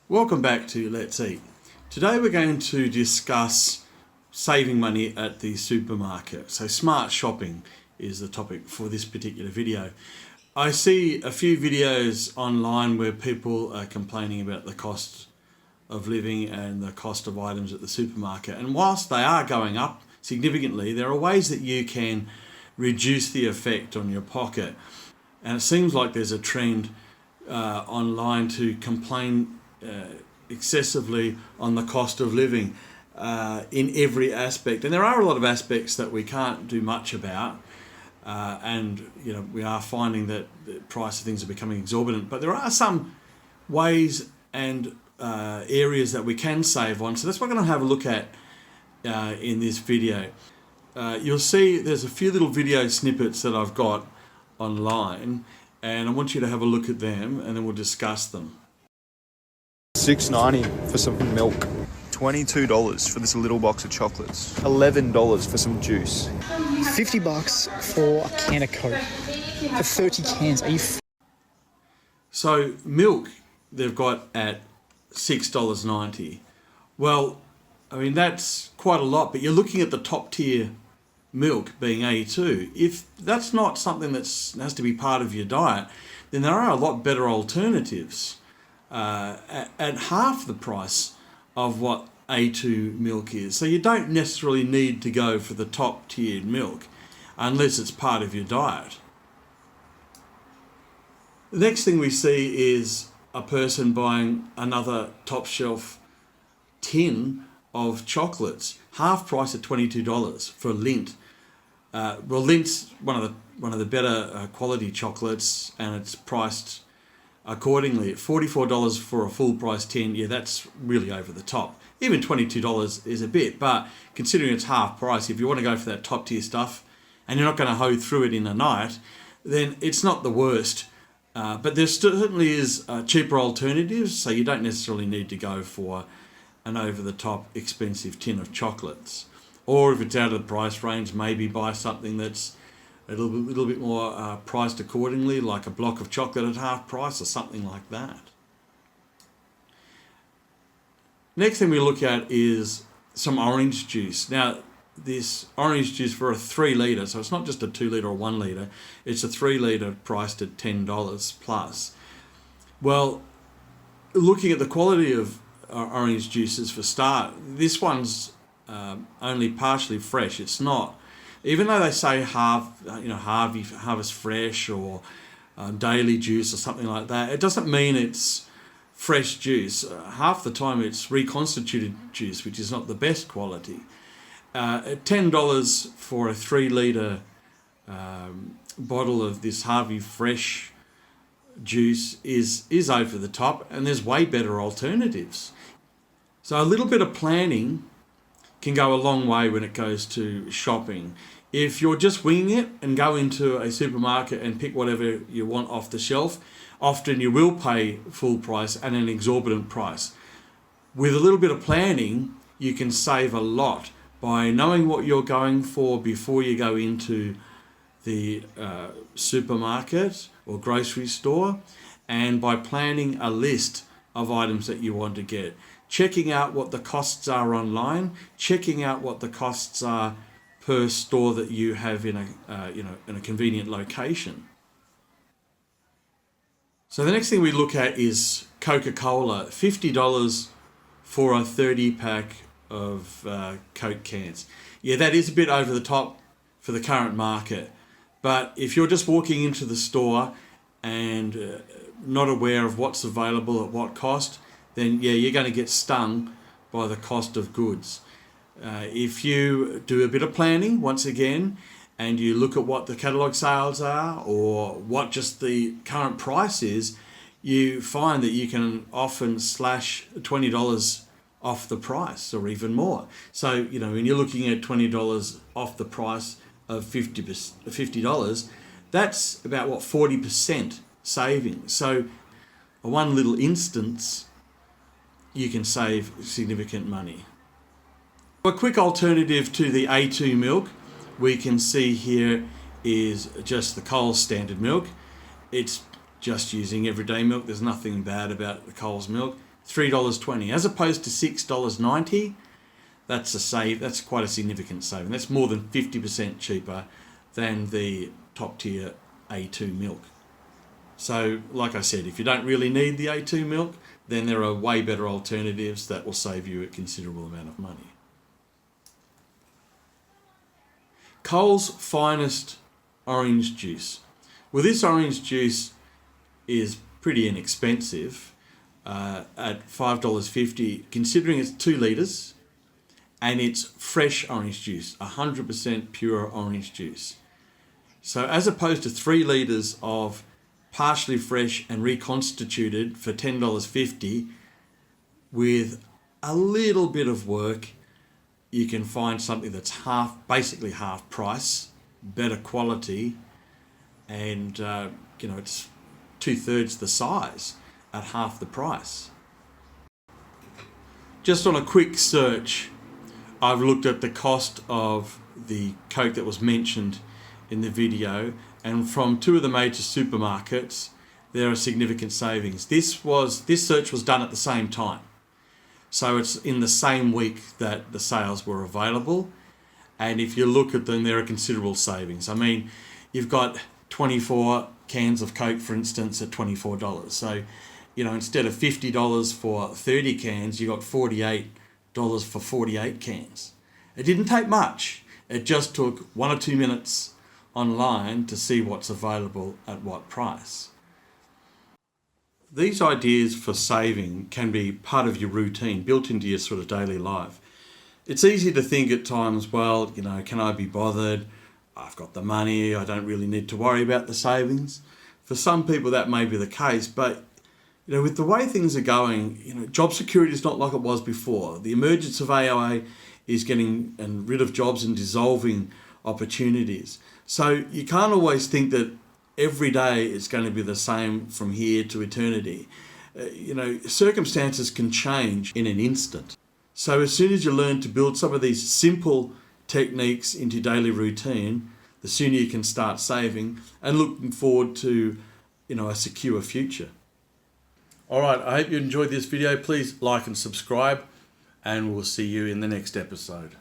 Welcome back to Let's Eat. Today we're going to discuss saving money at the supermarket. So smart shopping is the topic for this particular video. I see a few videos online where people are complaining about the cost of living and the cost of items at the supermarket. And whilst they are going up significantly, there are ways that you can reduce the effect on your pocket. And it seems like there's a trend online to complain excessively on the cost of living in every aspect, and there are a lot of aspects that we can't do much about, and we are finding that the price of things are becoming exorbitant, but there are some ways and areas that we can save on. So that's what we're going to have a look at in this video. You'll see there's a few little video snippets that I've got online, and I want you to have a look at them and then we'll discuss them. $6.90 for some milk, $22 for this little box of chocolates, $11 for some juice, $50 for a can of Coke, for 30 cans. Are you So milk they've got at $6.90. Well, I mean that's quite a lot, but you're looking at the top tier milk being A2. If that's not something that has to be part of your diet, then there are a lot better alternatives at half the price of what A2 milk is. So you don't necessarily need to go for the top tiered milk unless it's part of your diet. The next thing we see is a person buying another top shelf tin of chocolates, half price at $22 for Lindt. Well, Lindt's one of the better quality chocolates, and it's priced accordingly at $44 for a full price tin. Yeah, that's really over the top. Even $22 is a bit, but considering it's half price, if you want to go for that top tier stuff and you're not going to hoe through it in a night, then it's not the worst. But there certainly is cheaper alternatives, so you don't necessarily need to go for an over the top expensive tin of chocolates. Or if it's out of the price range, maybe buy something that's a little bit more priced accordingly, like a block of chocolate at half price or something like that. Next thing we look at is some orange juice. Now, this orange juice for a 3 litre, so it's not just a 2 litre or 1 litre, it's a 3 litre priced at $10 plus. Well, looking at the quality of orange juices for start, this one's only partially fresh. It's not. Even though they say Harvest Fresh or Daily Juice or something like that, it doesn't mean it's fresh juice. Half the time it's reconstituted juice, which is not the best quality. At $10 for a 3 litre bottle of this Harvey Fresh juice is over the top, and there's way better alternatives. So a little bit of planning can go a long way when it goes to shopping. If you're just winging it and go into a supermarket and pick whatever you want off the shelf, often you will pay full price and an exorbitant price. With a little bit of planning, you can save a lot by knowing what you're going for before you go into the supermarket or grocery store, and by planning a list of items that you want to get. Checking out what the costs are online, checking out what the costs are per store that you have in a convenient location. So the next thing we look at is Coca-Cola, $50 for a 30 pack of Coke cans. Yeah, that is a bit over the top for the current market, but if you're just walking into the store and not aware of what's available at what cost, then yeah, you're going to get stung by the cost of goods. If you do a bit of planning, once again, and you look at what the catalogue sales are or what just the current price is, you find that you can often slash $20 off the price or even more. So, when you're looking at $20 off the price of $50, that's about 40% savings. So, one little instance, you can save significant money. A quick alternative to the A2 milk we can see here is just the Coles standard milk. It's just using everyday milk. There's nothing bad about the Coles milk. $3.20 as opposed to $6.90. That's quite a significant saving. That's more than 50% cheaper than the top tier A2 milk. So like I said, if you don't really need the A2 milk, then there are way better alternatives that will save you a considerable amount of money. Coles Finest orange juice. Well, this orange juice is pretty inexpensive at $5.50, considering it's 2 litres and it's fresh orange juice, 100% pure orange juice. So as opposed to 3 litres of partially fresh and reconstituted for $10.50, with a little bit of work, you can find something that's basically half price, better quality, and it's 2/3 the size at half the price. Just on a quick search, I've looked at the cost of the Coke that was mentioned in the video, and from 2 of the major supermarkets, there are significant savings. This search was done at the same time. So it's in the same week that the sales were available. And if you look at them, there are considerable savings. I mean, you've got 24 cans of Coke, for instance, at $24. So, instead of $50 for 30 cans, you got $48 for 48 cans. It didn't take much. It just took 1 or 2 minutes online to see what's available at what price. These ideas for saving can be part of your routine, built into your sort of daily life. It's easy to think at times, well, can I be bothered? I've got the money, I don't really need to worry about the savings. For some people that may be the case, but with the way things are going, job security is not like it was before. The emergence of AI is getting rid of jobs and dissolving opportunities. So you can't always think that every day is going to be the same from here to eternity. Circumstances can change in an instant. So as soon as you learn to build some of these simple techniques into daily routine, the sooner you can start saving and looking forward to, a secure future. All right, I hope you enjoyed this video. Please like and subscribe, and we'll see you in the next episode.